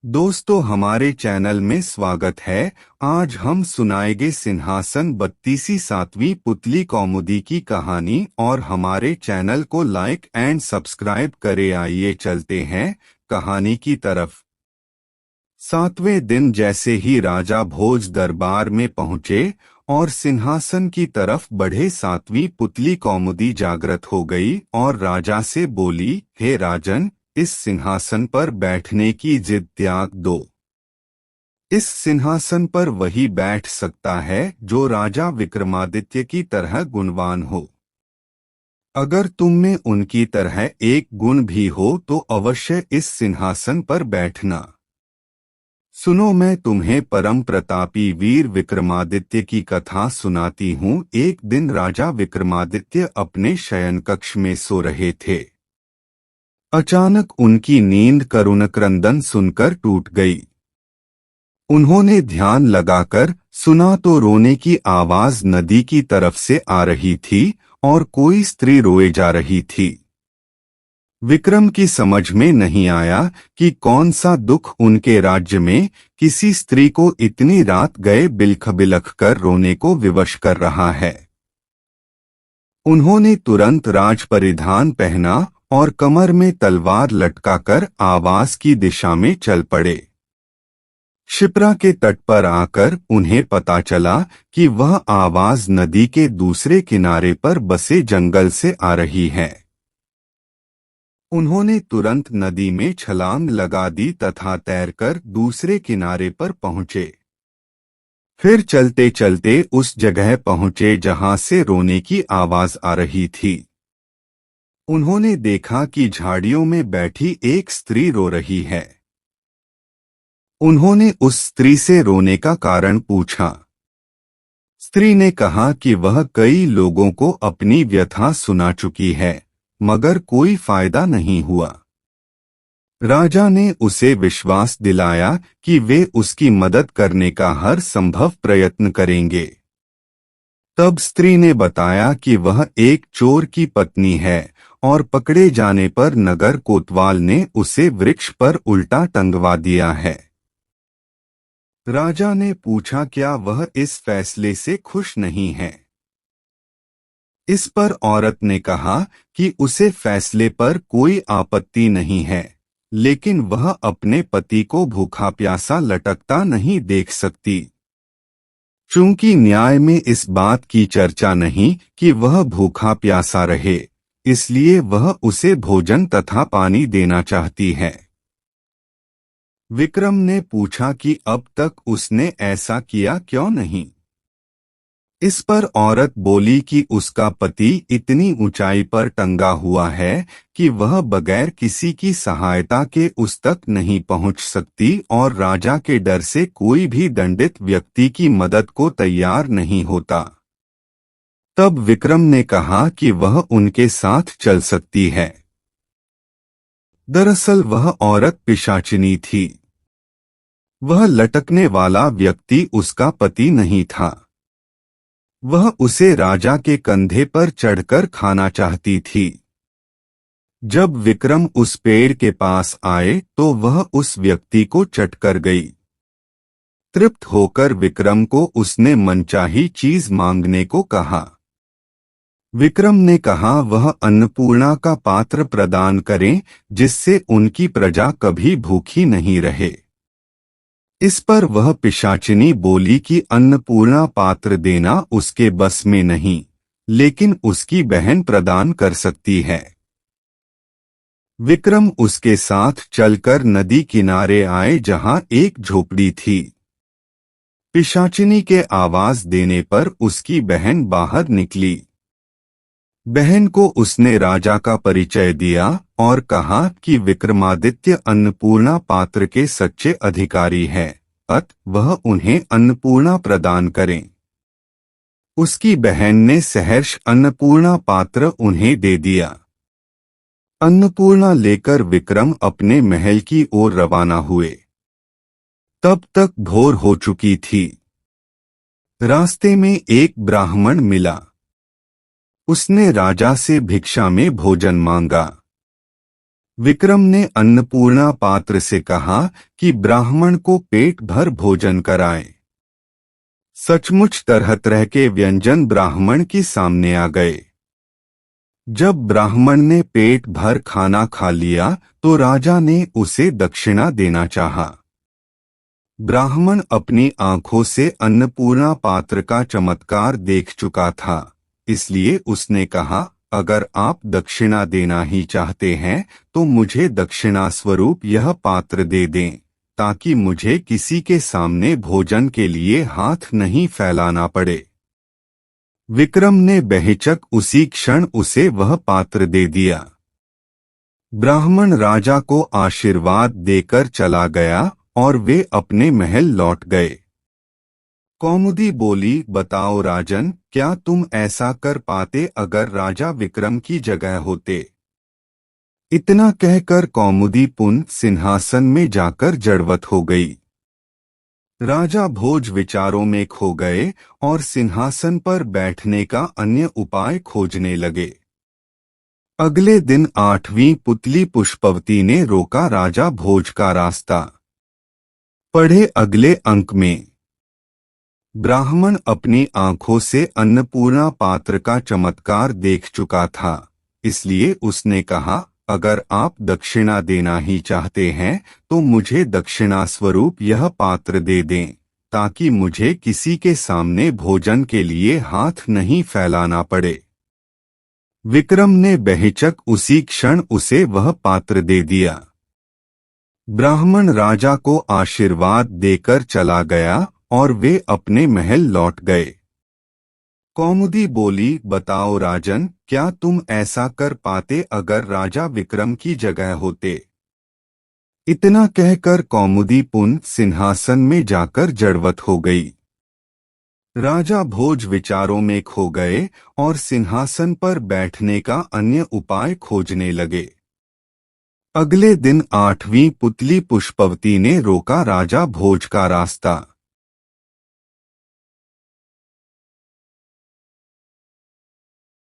दोस्तों, हमारे चैनल में स्वागत है। आज हम सुनाएंगे सिंहासन 32 सातवीं पुतली कौमुदी की कहानी और हमारे चैनल को लाइक एंड सब्सक्राइब करें। आइए चलते हैं कहानी की तरफ। 7वें दिन जैसे ही राजा भोज दरबार में पहुंचे और सिंहासन की तरफ बढ़े, 7वीं पुतली कौमुदी जागृत हो गई और राजा से बोली, हे राजन, इस सिंहासन पर बैठने की जिद त्याग दो। इस सिंहासन पर वही बैठ सकता है जो राजा विक्रमादित्य की तरह गुणवान हो। अगर तुम में उनकी तरह एक गुण भी हो तो अवश्य इस सिंहासन पर बैठना। सुनो, मैं तुम्हें परम प्रतापी वीर विक्रमादित्य की कथा सुनाती हूँ। एक दिन राजा विक्रमादित्य अपने शयन कक्ष में सो रहे थे। अचानक उनकी नींद करुणक्रंदन सुनकर टूट गई। उन्होंने ध्यान लगाकर सुना तो रोने की आवाज नदी की तरफ से आ रही थी और कोई स्त्री रोए जा रही थी। विक्रम की समझ में नहीं आया कि कौन सा दुख उनके राज्य में किसी स्त्री को इतनी रात गए बिलख बिलख कर रोने को विवश कर रहा है। उन्होंने तुरंत राज परिधान पहना और कमर में तलवार लटकाकर आवास की दिशा में चल पड़े। क्षिप्रा के तट पर आकर उन्हें पता चला कि वह आवाज नदी के दूसरे किनारे पर बसे जंगल से आ रही है। उन्होंने तुरंत नदी में छलांग लगा दी तथा तैरकर दूसरे किनारे पर पहुंचे। फिर चलते चलते उस जगह पहुंचे जहां से रोने की आवाज आ रही थी। उन्होंने देखा कि झाड़ियों में बैठी एक स्त्री रो रही है। उन्होंने उस स्त्री से रोने का कारण पूछा। स्त्री ने कहा कि वह कई लोगों को अपनी व्यथा सुना चुकी है, मगर कोई फायदा नहीं हुआ। राजा ने उसे विश्वास दिलाया कि वे उसकी मदद करने का हर संभव प्रयत्न करेंगे। तब स्त्री ने बताया कि वह एक चोर की पत्नी है और पकड़े जाने पर नगर कोतवाल ने उसे वृक्ष पर उल्टा टंगवा दिया है। राजा ने पूछा, क्या वह इस फैसले से खुश नहीं है? इस पर औरत ने कहा कि उसे फैसले पर कोई आपत्ति नहीं है, लेकिन वह अपने पति को भूखा प्यासा लटकता नहीं देख सकती। चूंकि न्याय में इस बात की चर्चा नहीं कि वह भूखा प्यासा रहे, इसलिए वह उसे भोजन तथा पानी देना चाहती है। विक्रम ने पूछा कि अब तक उसने ऐसा किया क्यों नहीं? इस पर औरत बोली कि उसका पति इतनी ऊंचाई पर टंगा हुआ है कि वह बगैर किसी की सहायता के उस तक नहीं पहुंच सकती और राजा के डर से कोई भी दंडित व्यक्ति की मदद को तैयार नहीं होता। तब विक्रम ने कहा कि वह उनके साथ चल सकती है। दरअसल वह औरत पिशाचिनी थी। वह लटकने वाला व्यक्ति उसका पति नहीं था। वह उसे राजा के कंधे पर चढ़कर खाना चाहती थी। जब विक्रम उस पेड़ के पास आए तो वह उस व्यक्ति को चटकर गई। तृप्त होकर विक्रम को उसने मनचाही चीज मांगने को कहा। विक्रम ने कहा वह अन्नपूर्णा का पात्र प्रदान करें जिससे उनकी प्रजा कभी भूखी नहीं रहे। इस पर वह पिशाचिनी बोली कि अन्नपूर्णा पात्र देना उसके बस में नहीं, लेकिन उसकी बहन प्रदान कर सकती है। विक्रम उसके साथ चलकर नदी किनारे आए जहां एक झोपड़ी थी। पिशाचिनी के आवाज देने पर उसकी बहन बाहर निकली। बहन को उसने राजा का परिचय दिया और कहा कि विक्रमादित्य अन्नपूर्णा पात्र के सच्चे अधिकारी है, अतः वह उन्हें अन्नपूर्णा प्रदान करें। उसकी बहन ने सहर्ष अन्नपूर्णा पात्र उन्हें दे दिया। अन्नपूर्णा लेकर विक्रम अपने महल की ओर रवाना हुए। तब तक भोर हो चुकी थी। रास्ते में एक ब्राह्मण मिला। उसने राजा से भिक्षा में भोजन मांगा। विक्रम ने अन्नपूर्णा पात्र से कहा कि ब्राह्मण को पेट भर भोजन कराएं। सचमुच तरह तरह के व्यंजन ब्राह्मण के सामने आ गए। जब ब्राह्मण ने पेट भर खाना खा लिया तो राजा ने उसे दक्षिणा देना चाहा। ब्राह्मण अपनी आंखों से अन्नपूर्णा पात्र का चमत्कार देख चुका था, इसलिए उसने कहा, अगर आप दक्षिणा देना ही चाहते हैं तो मुझे दक्षिणा स्वरूप यह पात्र दे दें, ताकि मुझे किसी के सामने भोजन के लिए हाथ नहीं फैलाना पड़े। विक्रम ने बेहिचक उसी क्षण उसे वह पात्र दे दिया। ब्राह्मण राजा को आशीर्वाद देकर चला गया और वे अपने महल लौट गए। कौमुदी बोली, बताओ राजन, क्या तुम ऐसा कर पाते अगर राजा विक्रम की जगह होते? इतना कहकर कौमुदी पुन सिंहासन में जाकर जड़वत हो गई। राजा भोज विचारों में खो गए और सिंहासन पर बैठने का अन्य उपाय खोजने लगे। अगले दिन 8वीं पुतली पुष्पवती ने रोका राजा भोज का रास्ता। पढ़े अगले अंक में। ब्राह्मण अपनी आंखों से अन्नपूर्णा पात्र का चमत्कार देख चुका था, इसलिए उसने कहा, अगर आप दक्षिणा देना ही चाहते हैं तो मुझे दक्षिणा स्वरूप यह पात्र दे दें, ताकि मुझे किसी के सामने भोजन के लिए हाथ नहीं फैलाना पड़े। विक्रम ने बेहिचक उसी क्षण उसे वह पात्र दे दिया। ब्राह्मण राजा को आशीर्वाद देकर चला गया और वे अपने महल लौट गए। कौमुदी बोली, बताओ राजन, क्या तुम ऐसा कर पाते अगर राजा विक्रम की जगह होते? इतना कहकर कौमुदी पुन सिंहासन में जाकर जड़वत हो गई। राजा भोज विचारों में खो गए और सिंहासन पर बैठने का अन्य उपाय खोजने लगे। अगले दिन 8वीं पुतली पुष्पवती ने रोका राजा भोज का रास्ता।